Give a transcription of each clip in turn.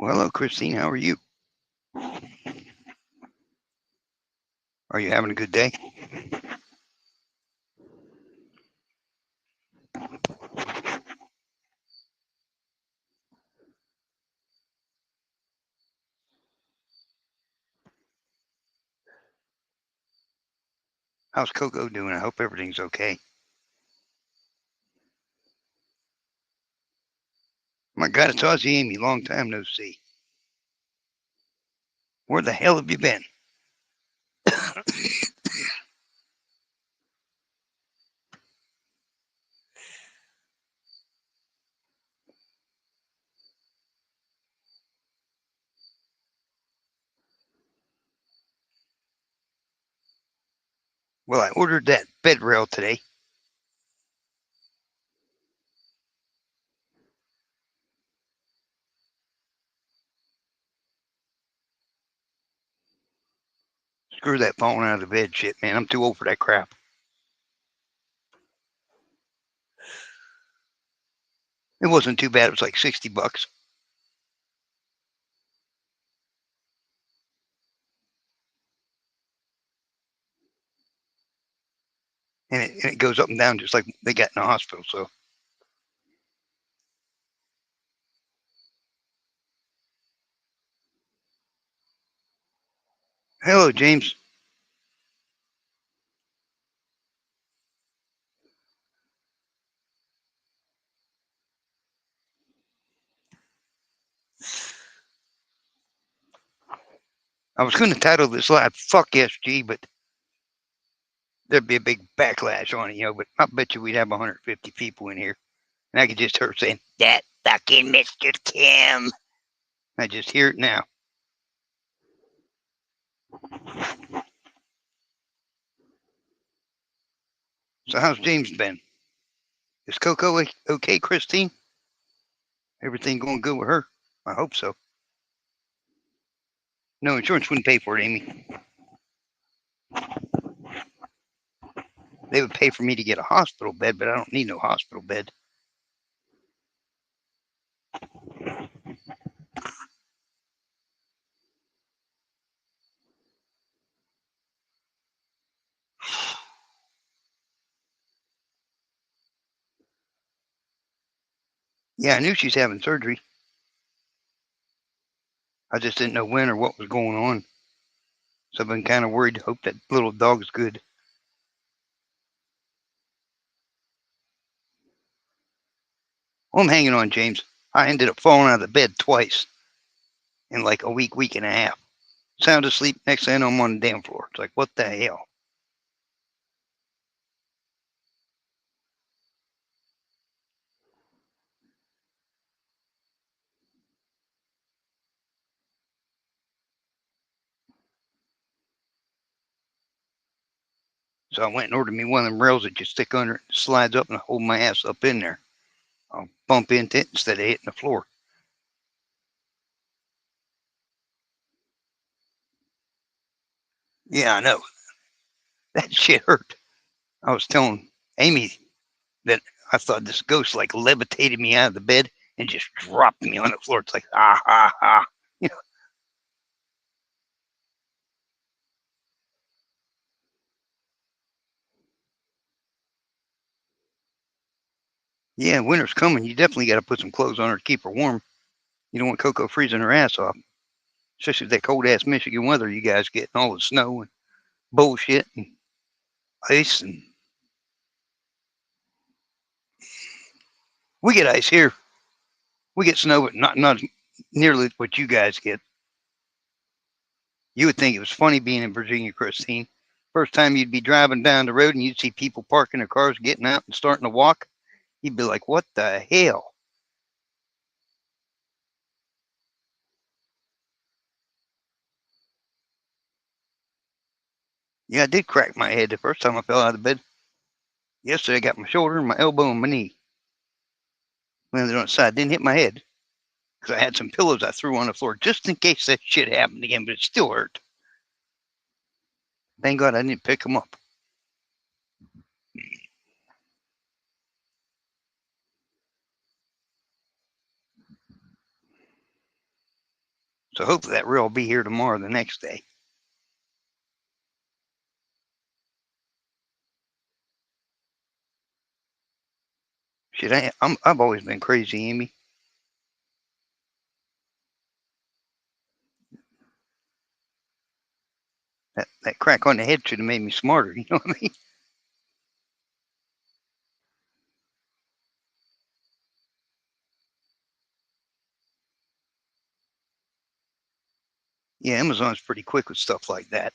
Well, hello, Christine. How are you? Are you having a good day? How's Coco doing? I hope everything's okay. My God, it's Aussie Amy. Long time no see. Where the hell have you been? Well, I ordered that bed rail today. Screw that falling out of the bed shit, man. I'm too old for that crap. It wasn't too bad. It was like $60. And it goes up and down just like they got in the hospital. So, hello, James. I was going to title this live "Fuck SG," but there'd be a big backlash on it, But I bet you we'd have 150 people in here, and I could just hear saying that fucking Mr. Kim. I just hear it now. So how's James been? Is Coco okay, Christine? Everything going good with her? I hope so. No, insurance wouldn't pay for it, Amy. They would pay for me to get a hospital bed, but I don't need no hospital bed. Yeah, I knew she's having surgery. I just didn't know when or what was going on. So I've been kind of worried. Hope that little dog's good. Well, I'm hanging on, James. I ended up falling out of the bed twice in like a week and a half. Sound asleep. Next thing I know, I'm on the damn floor. It's like, what the hell? So I went and ordered me one of them rails that you stick under it, slides up and hold my ass up in there. I'll bump into it instead of hitting the floor. Yeah, I know. That shit hurt. I was telling Amy that I thought this ghost like levitated me out of the bed and just dropped me on the floor. It's like, ah, ha, ha. You know, yeah, winter's coming. You definitely got to put some clothes on her to keep her warm. You don't want Coco freezing her ass off, especially with that cold ass Michigan weather you guys get and all the snow and bullshit and ice. And we get ice here. We get snow, but not nearly what you guys get. You would think it was funny being in Virginia, Christine. First time you'd be driving down the road and you'd see people parking their cars, getting out and starting to walk. You'd be like, what the hell? Yeah, I did crack my head the first time I fell out of bed. Yesterday, I got my shoulder, my elbow, and my knee. Landed on the side. Didn't hit my head because I had some pillows I threw on the floor just in case that shit happened again, but it still hurt. Thank God I didn't pick them up. So hopefully that real will be here tomorrow, the next day. Shit, I've always been crazy, Amy. That crack on the head should have made me smarter. You know what I mean? Yeah, Amazon's pretty quick with stuff like that.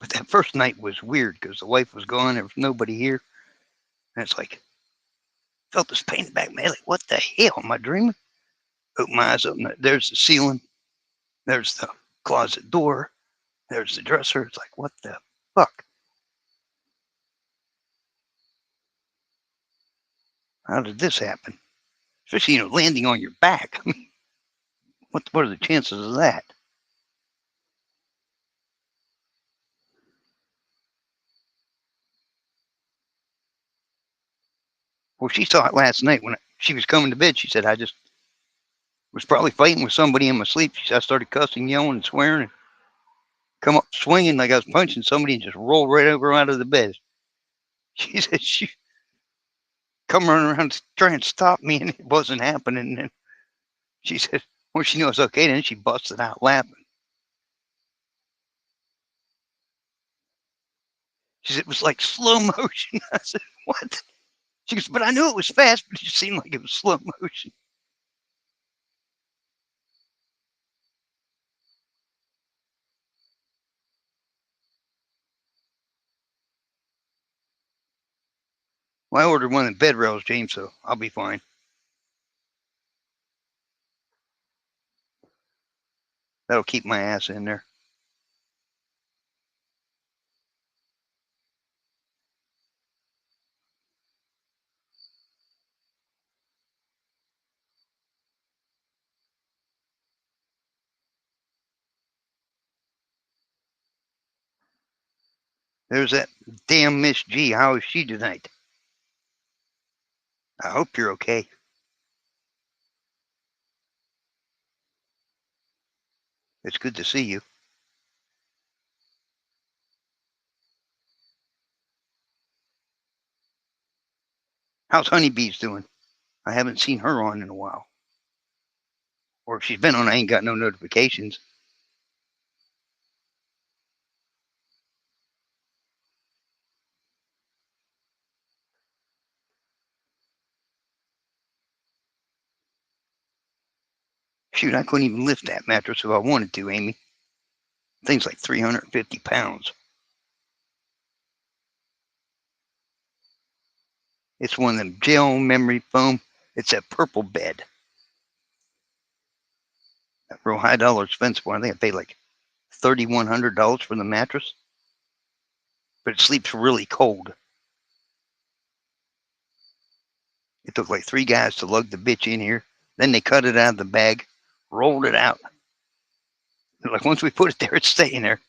But that first night was weird because the wife was gone. There was nobody here. And it's like, felt this pain in the back of my head. Like, what the hell? Am I dreaming? Open my eyes up. And there's the ceiling. There's the closet door. There's the dresser. It's like, what the fuck? How did this happen? Especially, landing on your back. I mean, what are the chances of that? Well, she saw it last night when she was coming to bed. She said, I just was probably fighting with somebody in my sleep. She said, I started cussing, yelling, and swearing, and come up swinging like I was punching somebody and just rolled right over out of the bed. She said she come running around trying to stop me, and it wasn't happening. And she said, well, she knew it was okay. Then she busted out laughing. She said, it was like slow motion. I said, what? She goes, but I knew it was fast, but it just seemed like it was slow motion. Well, I ordered one of the bed rails, James, so I'll be fine. That'll keep my ass in there. There's that damn Miss G. How is she tonight? I hope you're okay. It's good to see you. How's Honeybees doing? I haven't seen her on in a while. Or if she's been on, I ain't got no notifications. Shoot, I couldn't even lift that mattress if I wanted to, Amy. Thing's like 350 pounds. It's one of them gel memory foam. It's that purple bed. That real high dollar expensive one. I think I paid like $3,100 for the mattress. But it sleeps really cold. It took like 3 guys to lug the bitch in here. Then they cut it out of the bag, rolled it out. They're like, once we put it there, it's staying there.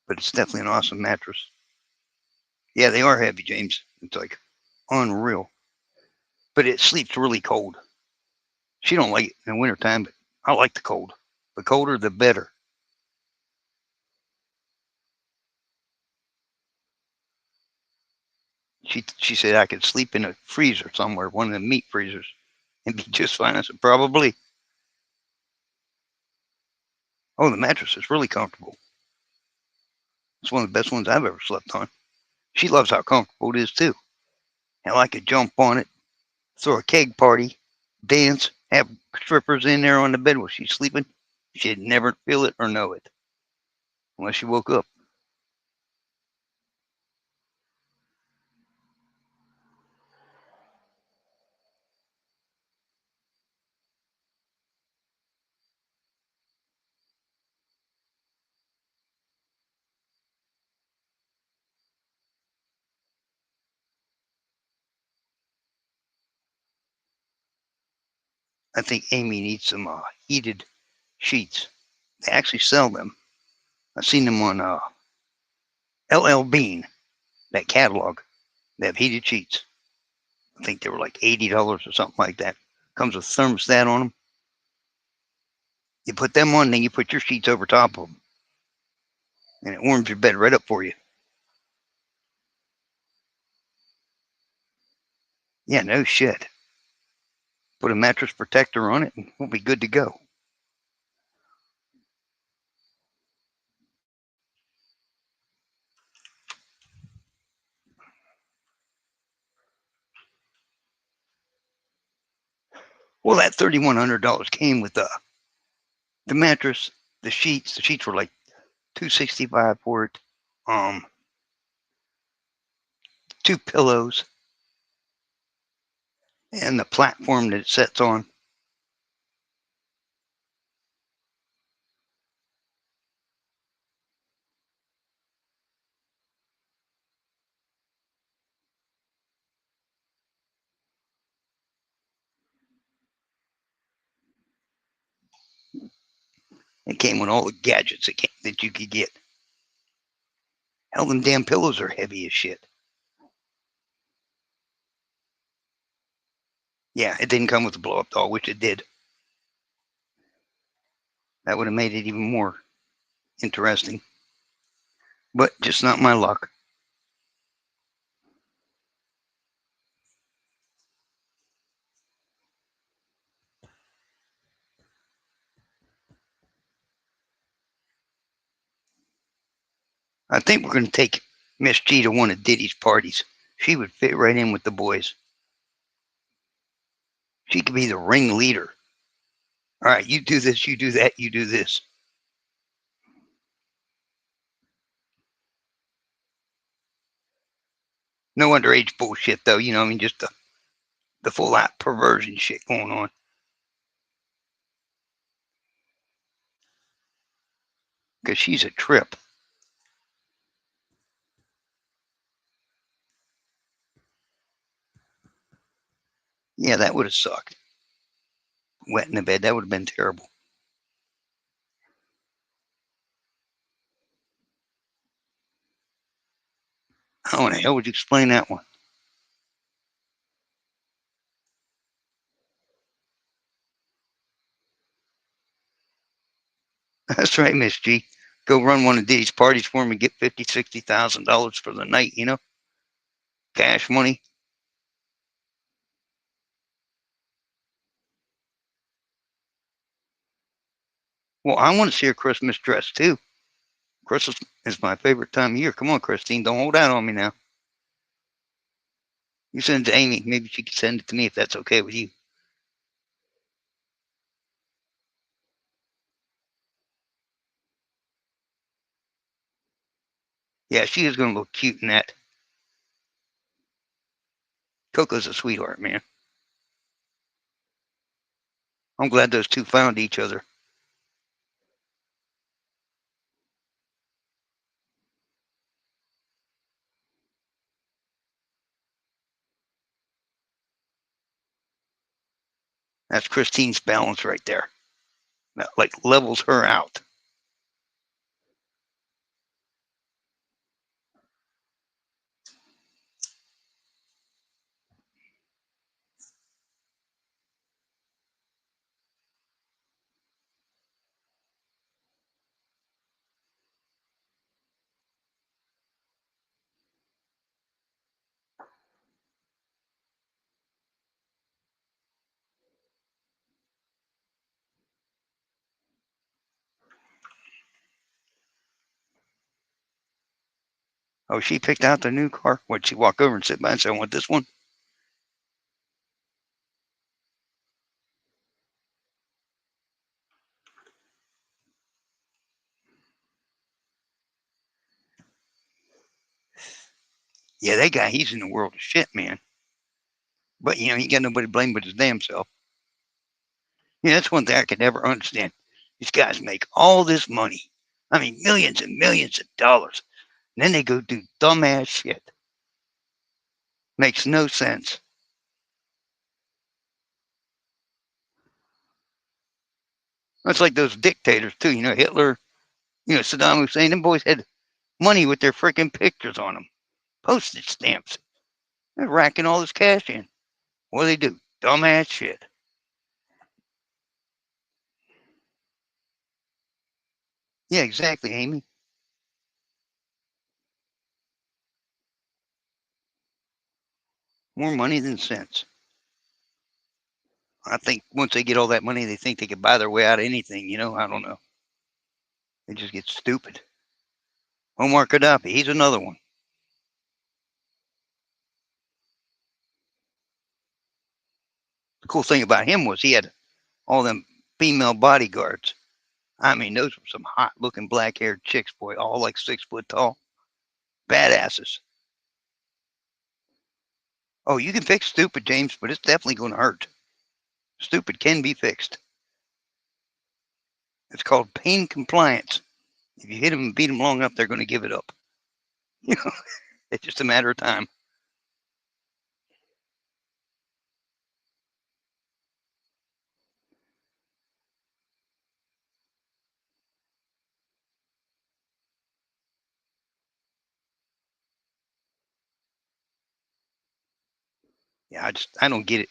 But it's definitely an awesome mattress. Yeah, they are heavy, James. It's like unreal. But it sleeps really cold. She don't like it in the wintertime, but I like the cold. The colder, the better. She said I could sleep in a freezer somewhere, one of the meat freezers, and be just fine. I said, probably. Oh, the mattress is really comfortable. It's one of the best ones I've ever slept on. She loves how comfortable it is, too. And I could jump on it, throw a keg party, dance, have strippers in there on the bed while she's sleeping. She'd never feel it or know it unless she woke up. I think Amy needs some heated sheets. They actually sell them. I seen them on LL Bean, that catalog. They have heated sheets. I think they were like $80 or something like that. Comes with thermostat on them. You put them on, then you put your sheets over top of them, and it warms your bed right up for you. Yeah, no shit. Put a mattress protector on it, and we'll be good to go. Well, that $3,100 came with the mattress, the sheets. The sheets were like $265 for it. Um, 2 pillows, and the platform that it sits on. It came with all the gadgets that you could get. Hell, them damn pillows are heavy as shit. Yeah, it didn't come with a blow up doll, which it did. That would have made it even more interesting. But just not my luck. I think we're going to take Miss G to one of Diddy's parties. She would fit right in with the boys. She could be the ringleader. All right, you do this, you do that, you do this. No underage bullshit, though. You know, I mean, just the full out perversion shit going on. Because she's a trip. Yeah, that would have sucked. Wet in the bed, that would have been terrible. How in the hell would you explain that one? That's right, Miss G. Go run one of Diddy's parties for him and get $50,000, $60,000 for the night, you know? Cash money. Well, I want to see her Christmas dress too. Christmas is my favorite time of year. Come on, Christine, don't hold out on me now. You send it to Amy. Maybe she can send it to me if that's okay with you. Yeah, she is going to look cute in that. Coco's a sweetheart, man. I'm glad those two found each other. That's Christine's balance right there. That like levels her out. Oh, she picked out the new car. What'd she walk over and sit by and say, I want this one? Yeah, that guy, he's in the world of shit, man. But, you know, he got nobody to blame but his damn self. Yeah, that's one thing I could never understand. These guys make all this money. I mean, millions and millions of dollars. And then they go do dumbass shit. Makes no sense. It's like those dictators, too. You know, Hitler, Saddam Hussein, them boys had money with their freaking pictures on them, postage stamps. They're racking all this cash in. What do they do? Dumbass shit. Yeah, exactly, Amy. More money than sense. I think once they get all that money, they think they can buy their way out of anything. I don't know. They just get stupid. Omar Gaddafi, he's another one. The cool thing about him was he had all them female bodyguards. I mean, those were some hot looking black haired chicks, boy, all like 6 foot tall. Badasses. Oh, you can fix stupid, James, but it's definitely going to hurt. Stupid can be fixed. It's called pain compliance. If you hit them and beat them long enough, they're going to give it up. You know, it's just a matter of time. Yeah, I don't get it.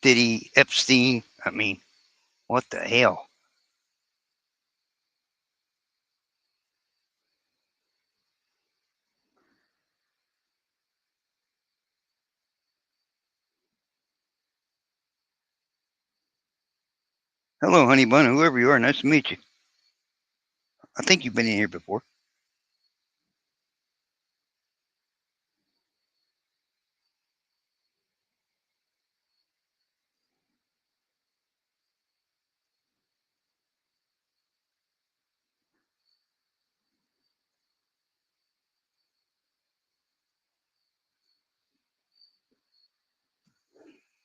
Diddy, Epstein. I mean, what the hell? Hello, honey bun, whoever you are. Nice to meet you. I think you've been in here before.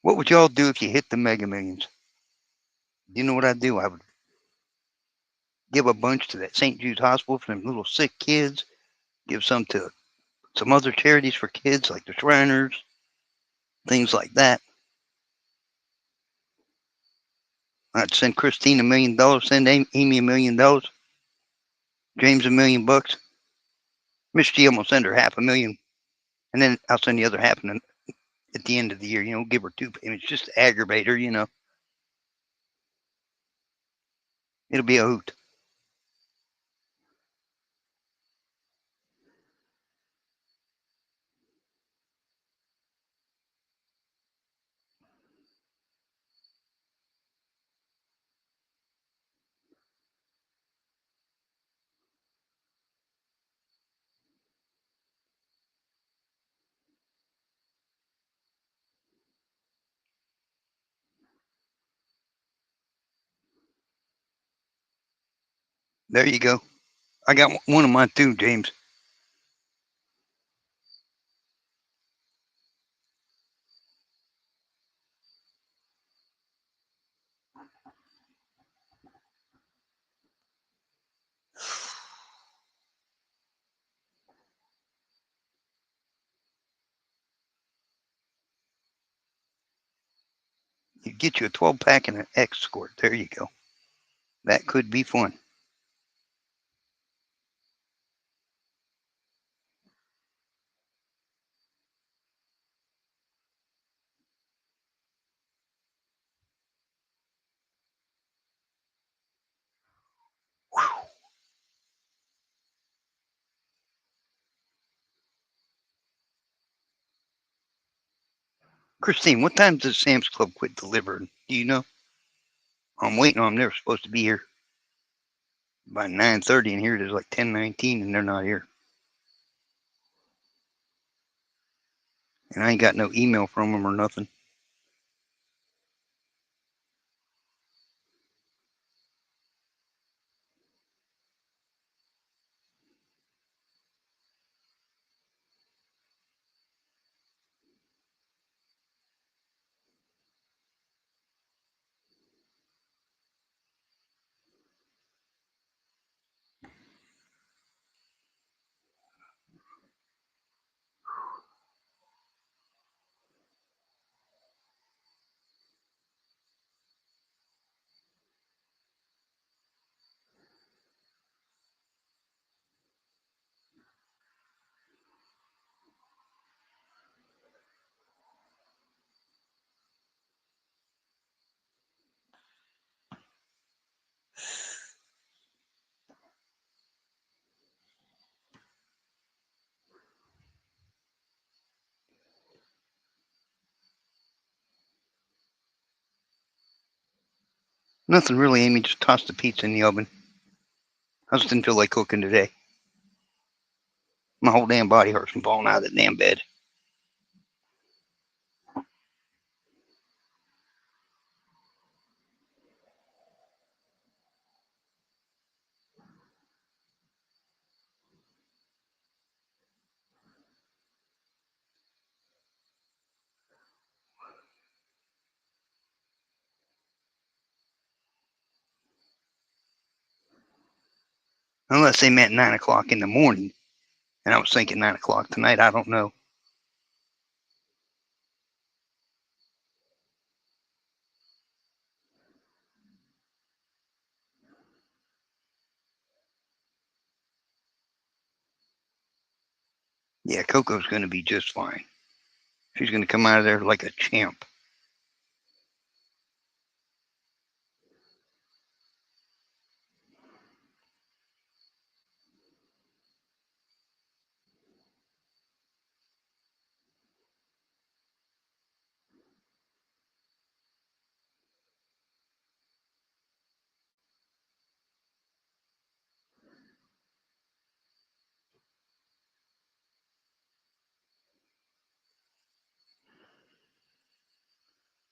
What would y'all do if you hit the Mega Millions? You know what I'd do? I would give a bunch to that St. Jude's Hospital for them little sick kids. Give some to some other charities for kids, like the Shriners, things like that. I'd send Christine $1 million, send Amy $1 million, James $1 million. Miss G, I'm gonna send her $500,000, and then I'll send the other half at the end of the year. Give her two payments just to aggravate her. It'll be a hoot. There you go. I got one of mine too, James. You get you a 12-pack and an escort. There you go. That could be fun. Whew. Christine, what time does Sam's Club quit delivering? Do you know? I'm waiting on them. They're supposed to be here by 9:30, and here it is like 10:19, and they're not here. And I ain't got no email from them or nothing. Nothing really, Amy. Just tossed the pizza in the oven. I just didn't feel like cooking today. My whole damn body hurts from falling out of that damn bed. Unless they meant 9 o'clock in the morning. And I was thinking 9 o'clock tonight. I don't know. Yeah, Coco's going to be just fine. She's going to come out of there like a champ.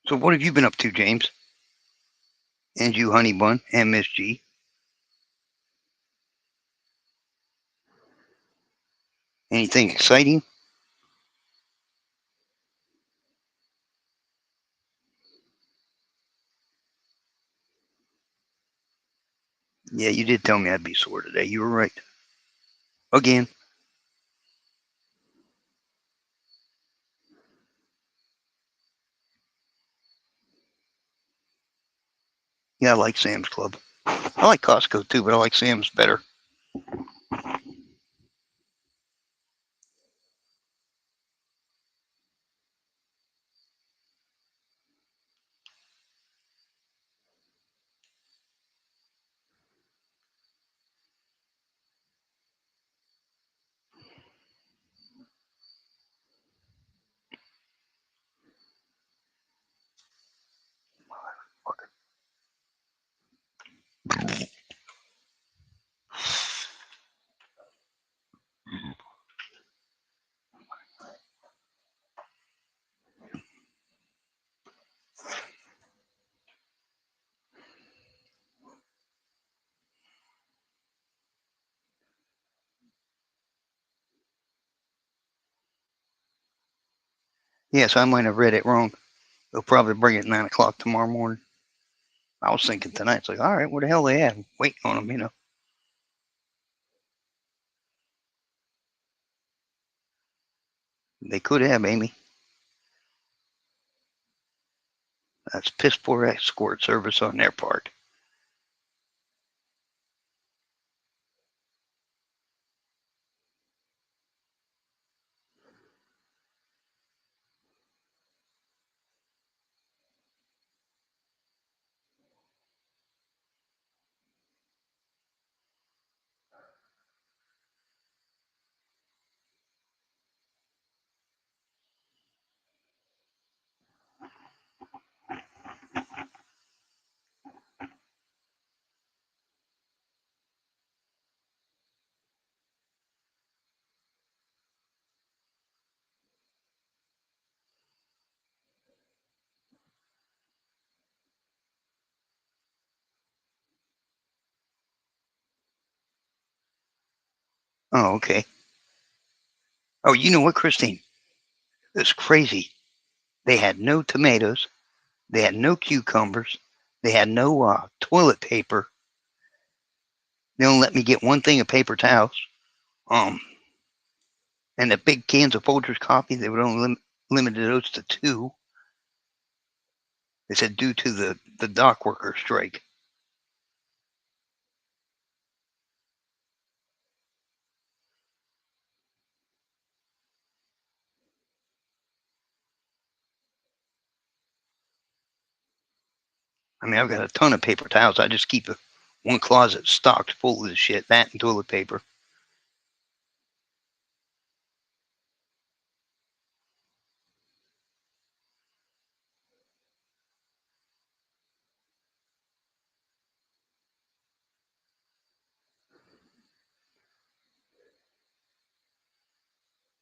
So what have you been up to, James? And you, Honey Bun, and Miss G? Anything exciting? Yeah, you did tell me I'd be sore today. You were right. Again. Yeah, I like Sam's Club. I like Costco too, but I like Sam's better. Yes, I might have read it wrong. They'll probably bring it 9 o'clock tomorrow morning. I was thinking tonight. It's like, all right, where the hell they at? Waiting on them. They could have, Amy. That's piss poor escort service on their part. Oh, okay. Oh, you know what, Christine? It's crazy. They had no tomatoes. They had no cucumbers. They had no toilet paper. They only let me get one thing of paper towels. Um, and the big cans of Folgers coffee, they would only limit those to two. They said due to the dock worker strike. I mean, I've got a ton of paper towels. I just keep one closet stocked full of this shit, that and toilet paper.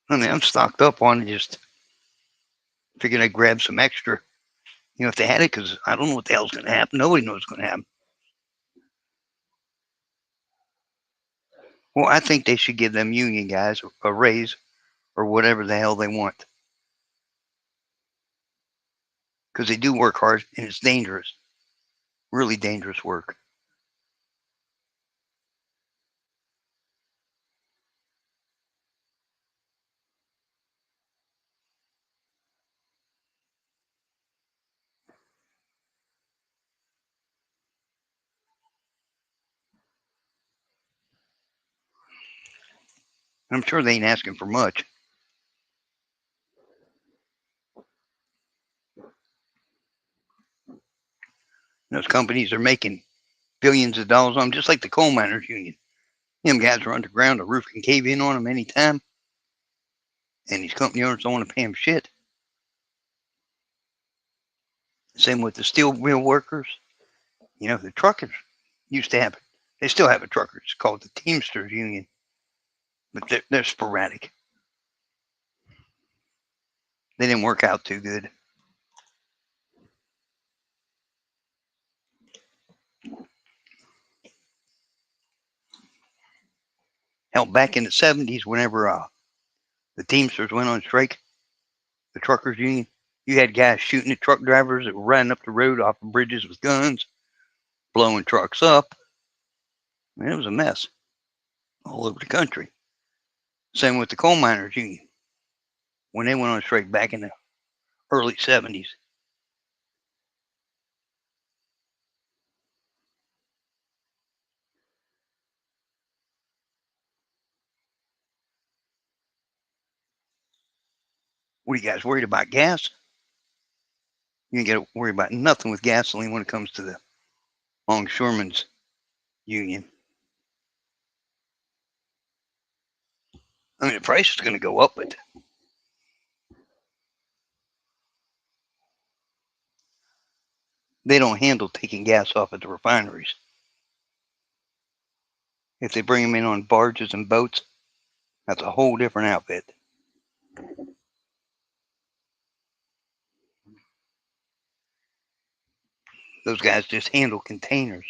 I mean, I'm stocked up on it. Just figured I'd grab some extra, if they had it, because I don't know what the hell's going to happen. Nobody knows what's going to happen. Well, I think they should give them union guys a raise or whatever the hell they want, because they do work hard and it's dangerous, really dangerous work. I'm sure they ain't asking for much. Those companies are making billions of dollars on them, just like the coal miners union. Them guys are underground, the roof can cave in on them anytime, and these company owners don't want to pay them shit. Same with the steel mill workers. The truckers used to have it. They still have a trucker. It's called the Teamsters Union, but they're sporadic. They didn't work out too good. Hell, back in the 70s, whenever the Teamsters went on strike, the truckers union, you had guys shooting at truck drivers that were riding up the road off of bridges with guns, blowing trucks up. I mean, it was a mess all over the country. Same with the coal miners union when they went on strike back in the early 70s. What are you guys worried about? Gas? You ain't got to worry about nothing with gasoline when it comes to the longshoremen's union. I mean, the price is going to go up, but they don't handle taking gas off at the refineries. If they bring them in on barges and boats, that's a whole different outfit. Those guys just handle containers.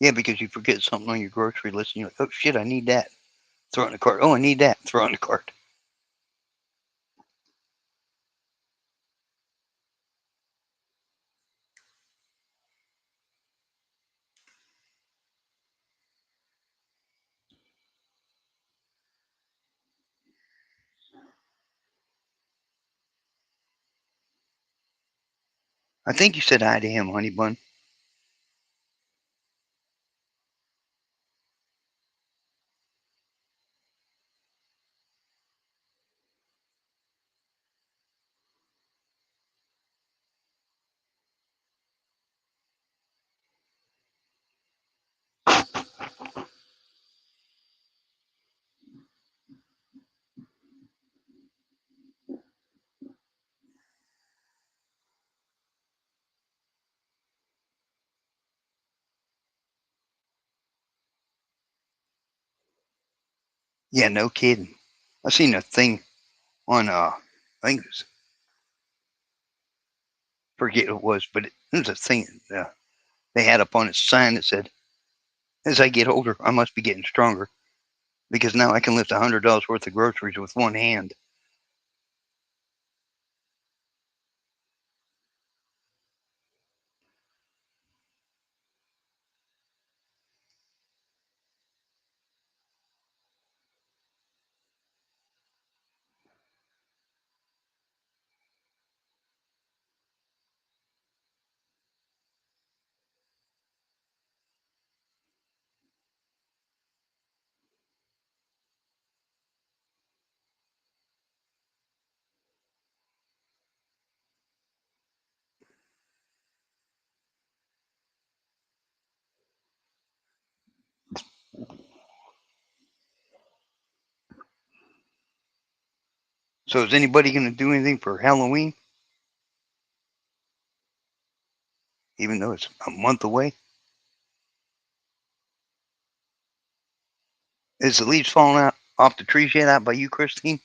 Yeah, because you forget something on your grocery list and you're like, oh shit, I need that. Throw it in the cart. Oh, I need that. Throw it in the cart. I think you said hi to him, honey bun. Yeah, no kidding. I seen a thing on I think it was, forget what it was, but it was a thing they had up on its sign that said, "As I get older, I must be getting stronger because now I can lift $100 worth of groceries with one hand." So is anybody going to do anything for Halloween? Even though it's a month away? Is the leaves falling out off the trees yet out by you, Christine?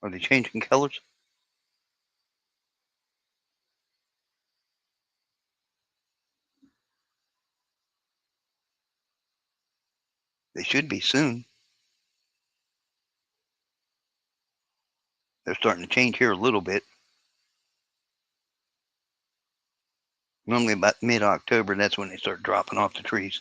Are they changing colors? They should be soon. They're starting to change here a little bit. Normally about mid-October, that's when they start dropping off the trees.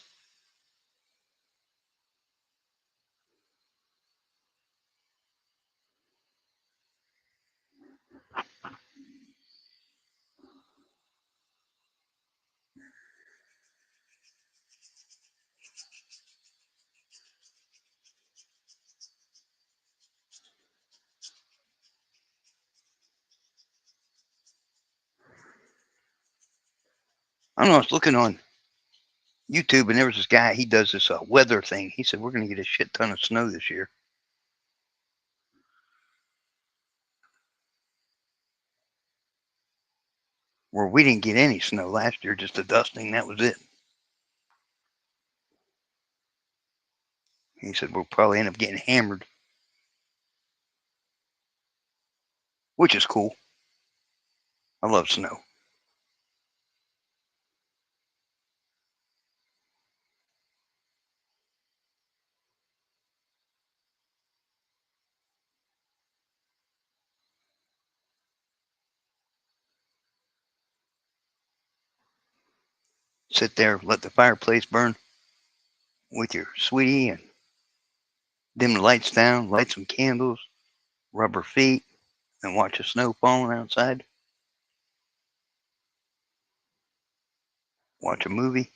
I don't know, I was looking on YouTube and there was this guy, he does this weather thing. He said, we're going to get a shit ton of snow this year. Where we didn't get any snow last year, just a dusting, that was it. He said, we'll probably end up getting hammered, which is cool. I love snow. Sit there, let the fireplace burn with your sweetie and dim the lights down, light some candles, rub her feet, and watch the snow falling outside. Watch a movie.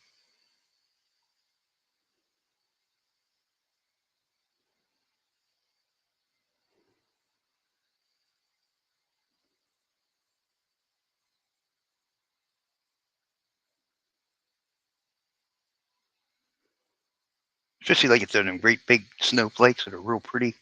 Especially like if they're them great big snowflakes that are real pretty.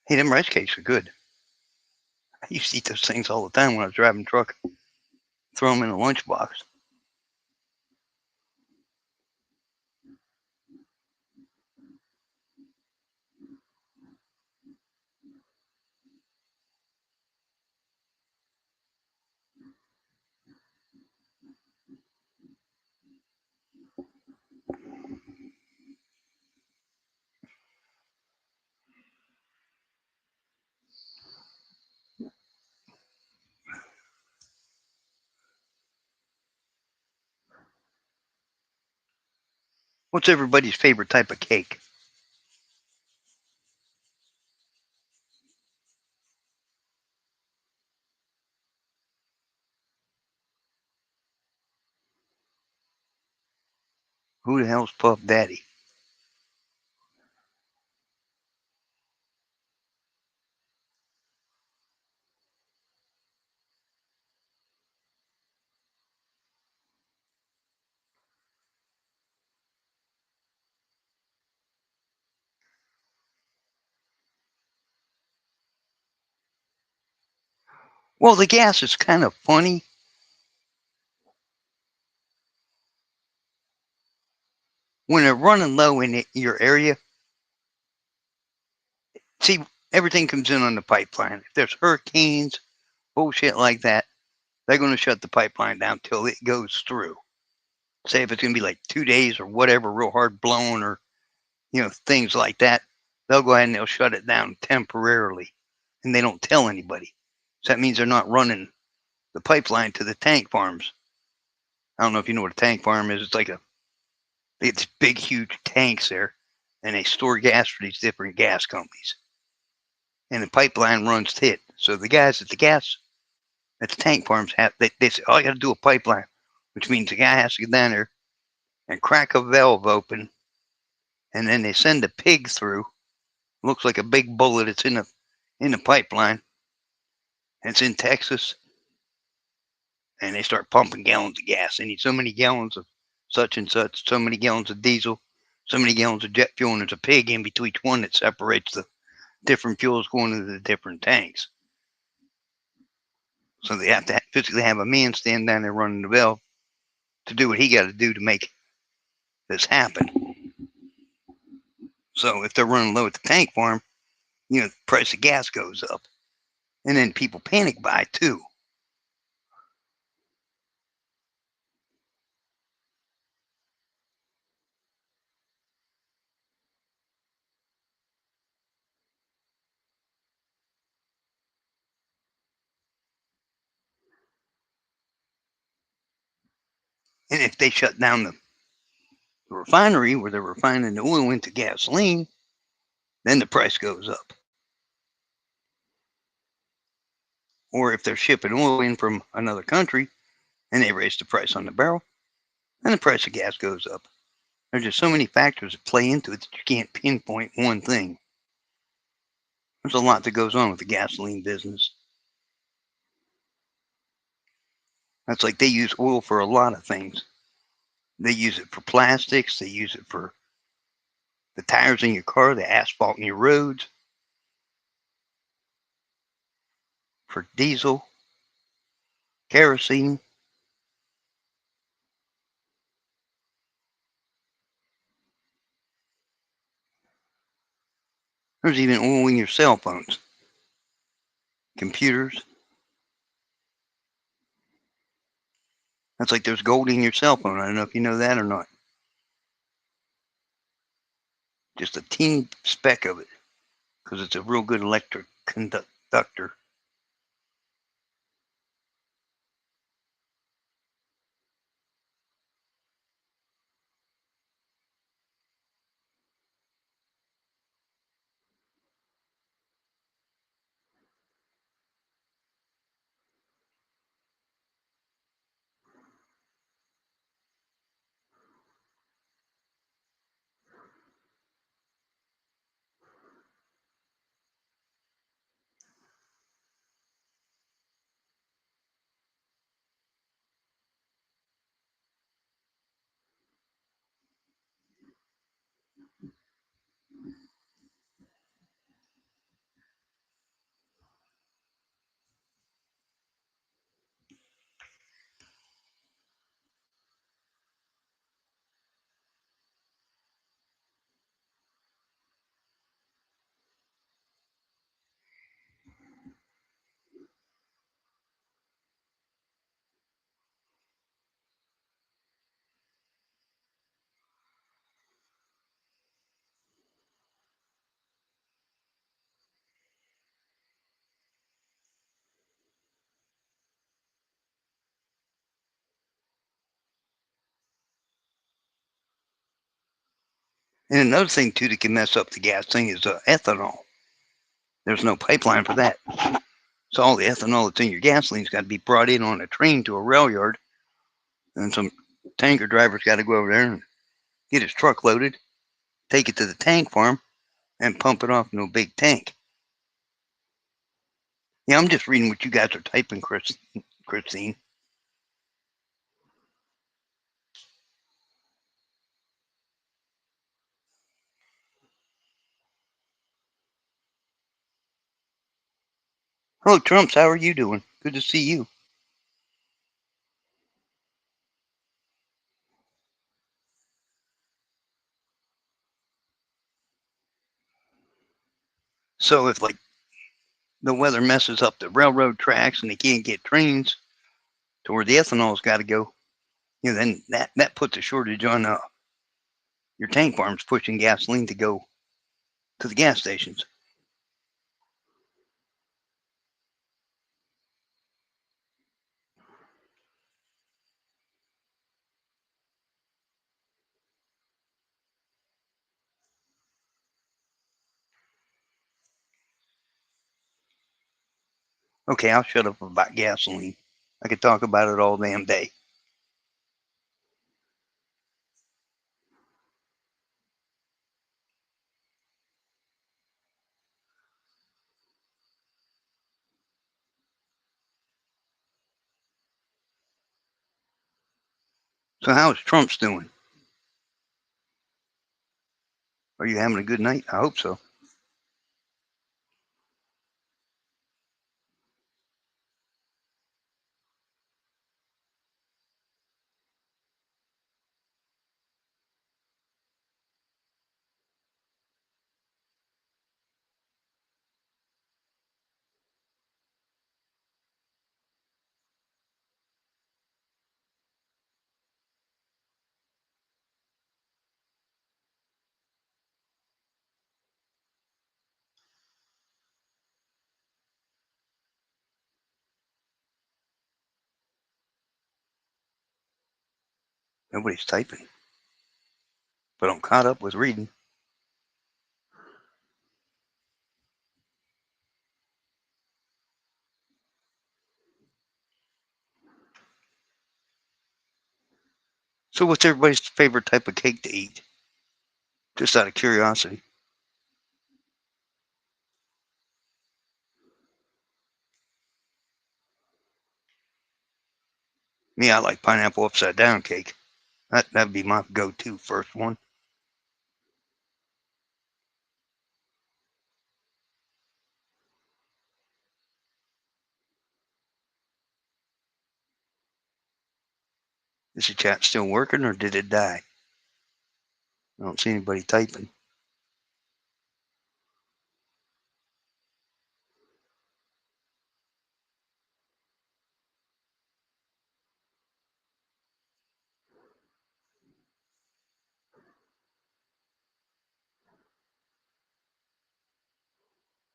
Hey, them rice cakes are good. I used to eat those things all the time when I was driving truck. Throw them in a lunchbox. What's everybody's favorite type of cake? Who the hell's Puff Daddy? Well, the gas is kind of funny. When they're running low in your area, see, everything comes in on the pipeline. If there's hurricanes, bullshit like that, they're going to shut the pipeline down till it goes through. Say if it's going to be like 2 days or whatever, real hard blowing, or things like that. They'll go ahead and they'll shut it down temporarily, and they don't tell anybody. So that means they're not running the pipeline to the tank farms. I don't know if you know what a tank farm is. It's big, huge tanks there, and they store gas for these different gas companies. And the pipeline runs to it. So the guys at the tank farms they say, oh, I got to do a pipeline, which means the guy has to get down there and crack a valve open, and then they send a pig through. Looks like a big bullet. It's in the pipeline. It's in Texas, and they start pumping gallons of gas. They need so many gallons of such and such, so many gallons of diesel, so many gallons of jet fuel, and there's a pig in between each one that separates the different fuels going into the different tanks. So they have to physically have a man stand down there running the valve to do what he got to do to make this happen. So if they're running low at the tank farm, the price of gas goes up. And then people panic buy too. And if they shut down the refinery where they're refining the oil into gasoline, then the price goes up. Or if they're shipping oil in from another country and they raise the price on the barrel, then the price of gas goes up. There's just so many factors that play into it that you can't pinpoint one thing. There's a lot that goes on with the gasoline business. That's like they use oil for a lot of things. They use it for plastics. They use it for the tires in your car, the asphalt in your roads, for diesel, kerosene. There's even oil in your cell phones, computers. That's like there's gold in your cell phone. I don't know if you know that or not. Just a teeny speck of it, because it's a real good electric conductor. And another thing too that can mess up the gas thing is ethanol. There's no pipeline for that. So all the ethanol that's in your gasoline's got to be brought in on a train to a rail yard, and some tanker driver's got to go over there and get his truck loaded, take it to the tank farm, and pump it off into a big tank. Yeah, I'm just reading what you guys are typing, Christine. Hello, Trumps. How are you doing? Good to see you. So if like the weather messes up the railroad tracks and they can't get trains to where the ethanol's got to go, then that puts a shortage on Your tank farm's pushing gasoline to go to the gas stations. Okay, I'll shut up about gasoline. I could talk about it all damn day. So how's Trump's doing? Are you having a good night? I hope so. Nobody's typing, but I'm caught up with reading. So what's everybody's favorite type of cake to eat? Just out of curiosity. Me, I like pineapple upside down cake. That'd be my go-to first one. Is the chat still working or did it die? I don't see anybody typing.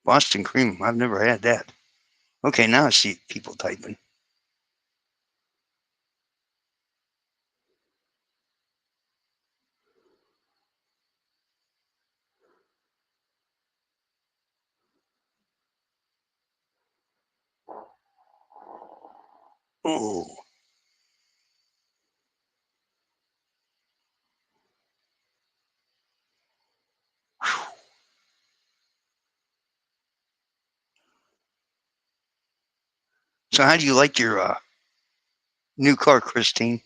Boston cream. I've never had that. Okay, now I see people typing. Oh. So how do you like your new car, Christine?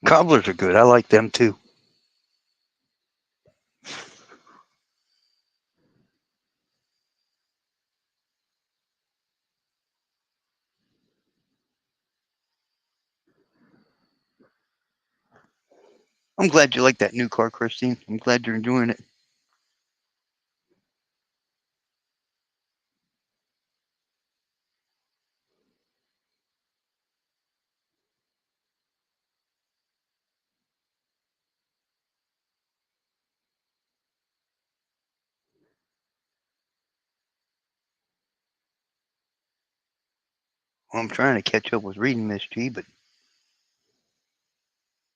Cobblers are good. I like them too. I'm glad you like that new car, Christine. I'm glad you're enjoying it. Well, I'm trying to catch up with reading, Miss G, but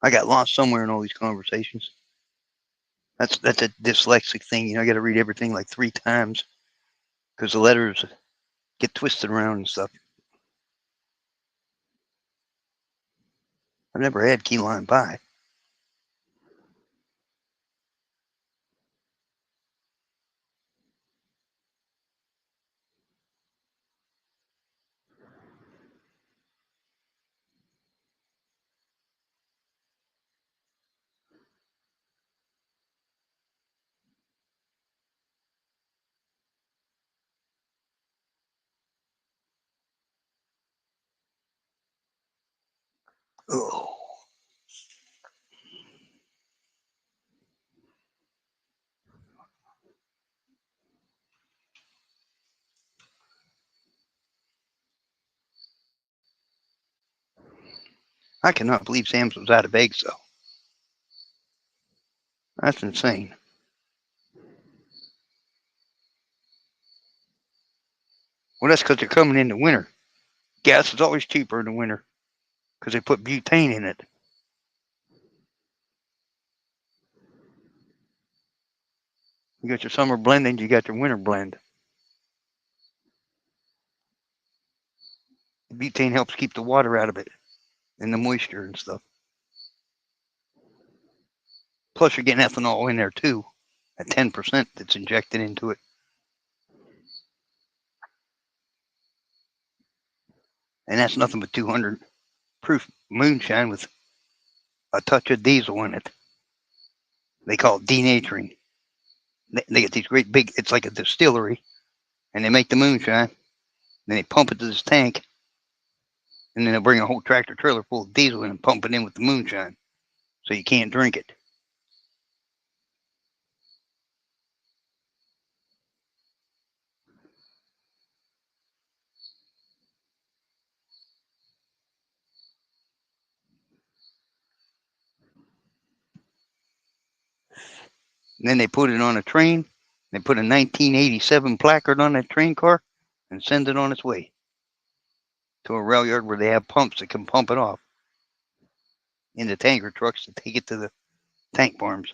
I got lost somewhere in all these conversations. That's a dyslexic thing. I got to read everything like 3 times because the letters get twisted around and stuff. I've never had key lime pie. Oh, I cannot believe Sam's was out of eggs though. That's insane. Well, that's because they're coming in the winter. Gas is always cheaper in the winter because they put butane in it. You got your summer blend and you got your winter blend. The butane helps keep the water out of it and the moisture and stuff. Plus, you're getting ethanol in there too, at 10% that's injected into it. And that's nothing but 200 proof moonshine with a touch of diesel in it. They call it denaturing. They get these great big, it's like a distillery, and they make the moonshine. Then they pump it to this tank, and then they'll bring a whole tractor trailer full of diesel in and pump it in with the moonshine. So you can't drink it. And then they put it on a train. They put a 1987 placard on that train car and send it on its way to a rail yard where they have pumps that can pump it off into tanker trucks to take it to the tank farms.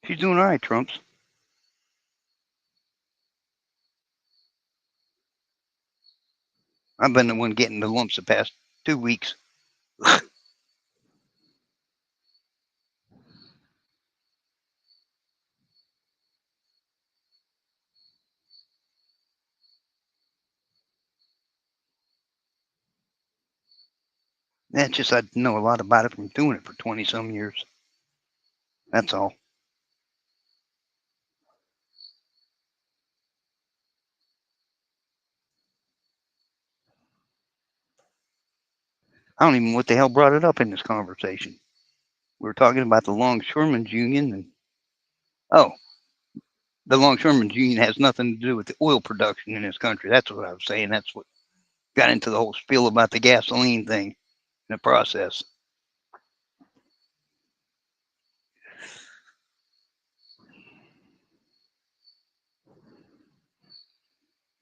She's doing all right, Trumps. I've been the one getting the lumps the past 2 weeks. That's just I know a lot about it from doing it for 20 some years. That's all. I don't even know what the hell brought it up in this conversation. We were talking about the Longshoremen's Union, and oh, the Longshoremen's Union has nothing to do with the oil production in this country. That's what I was saying. That's what got into the whole spiel about the gasoline thing in the process.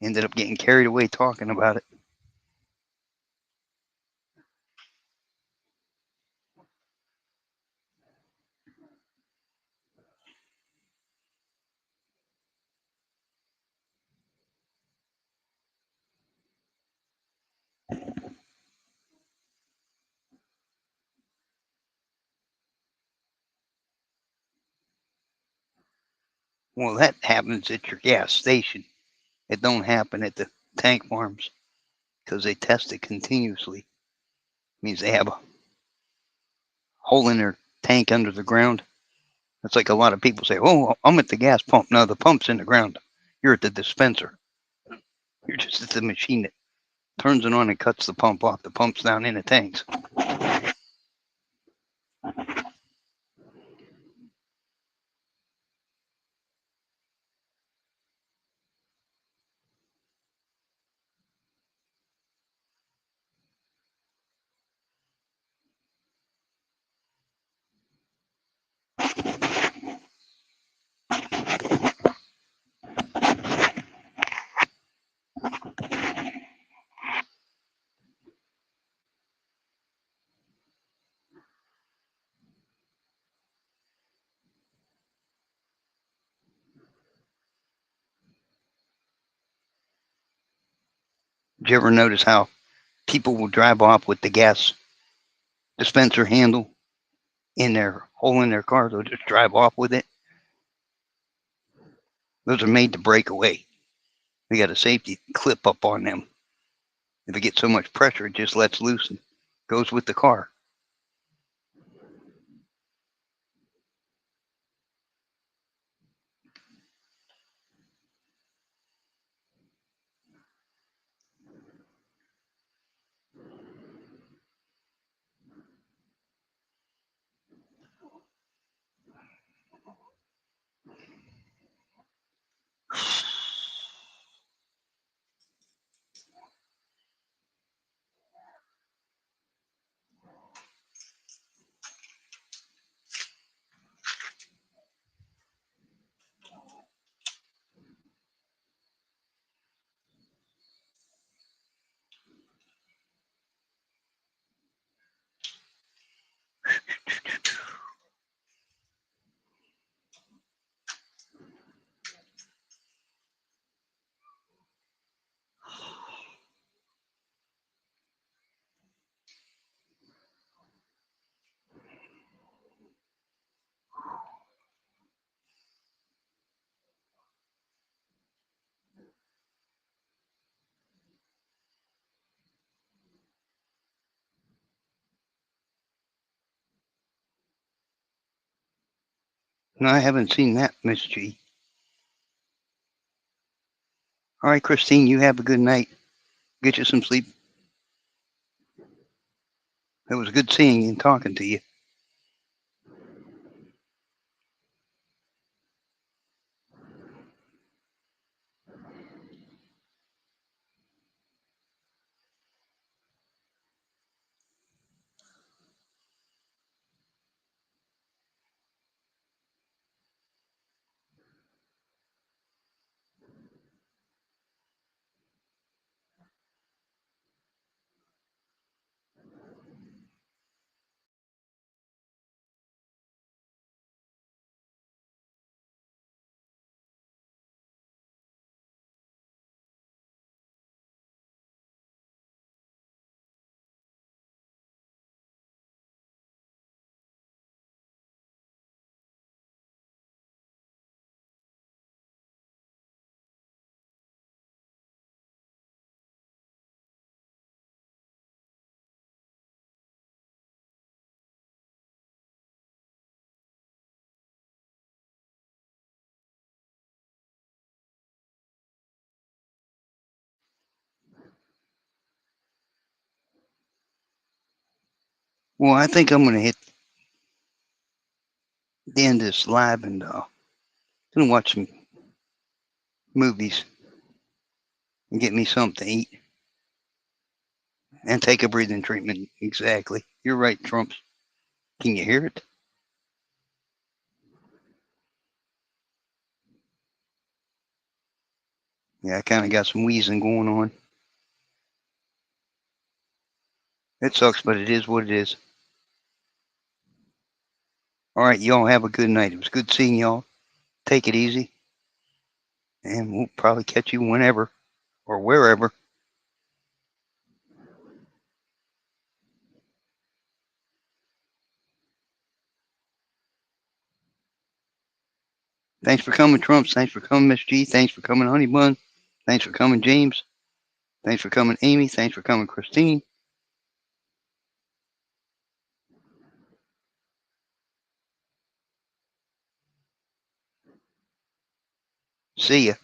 Ended up getting carried away talking about it. Well, that happens at your gas station. It don't happen at the tank farms because they test it continuously. It means they have a hole in their tank under the ground. It's like a lot of people say, "Oh, I'm at the gas pump." No, the pump's in the ground. You're at the dispenser. You're just at the machine that turns it on and cuts the pump off. The pump's down in the tanks. Did you ever notice how people will drive off with the gas dispenser handle in their hole in their car? They'll just drive off with it. Those are made to break away. They got a safety clip up on them. If it gets so much pressure, it just lets loose and goes with the car. No, I haven't seen that, Miss G. All right, Christine, you have a good night. Get you some sleep. It was good seeing you and talking to you. Well, I think I'm gonna hit the end of this live and gonna watch some movies and get me something to eat and take a breathing treatment. Exactly. You're right, Trumps. Can you hear it? Yeah, I kind of got some wheezing going on. It sucks, but it is what it is. All right, y'all have a good night. It was good seeing y'all. Take it easy, and we'll probably catch you whenever or wherever. Thanks for coming, Trumps. Thanks for coming, Miss G. Thanks for coming, Honey Bun. Thanks for coming, James. Thanks for coming, Amy. Thanks for coming, Christine. See ya.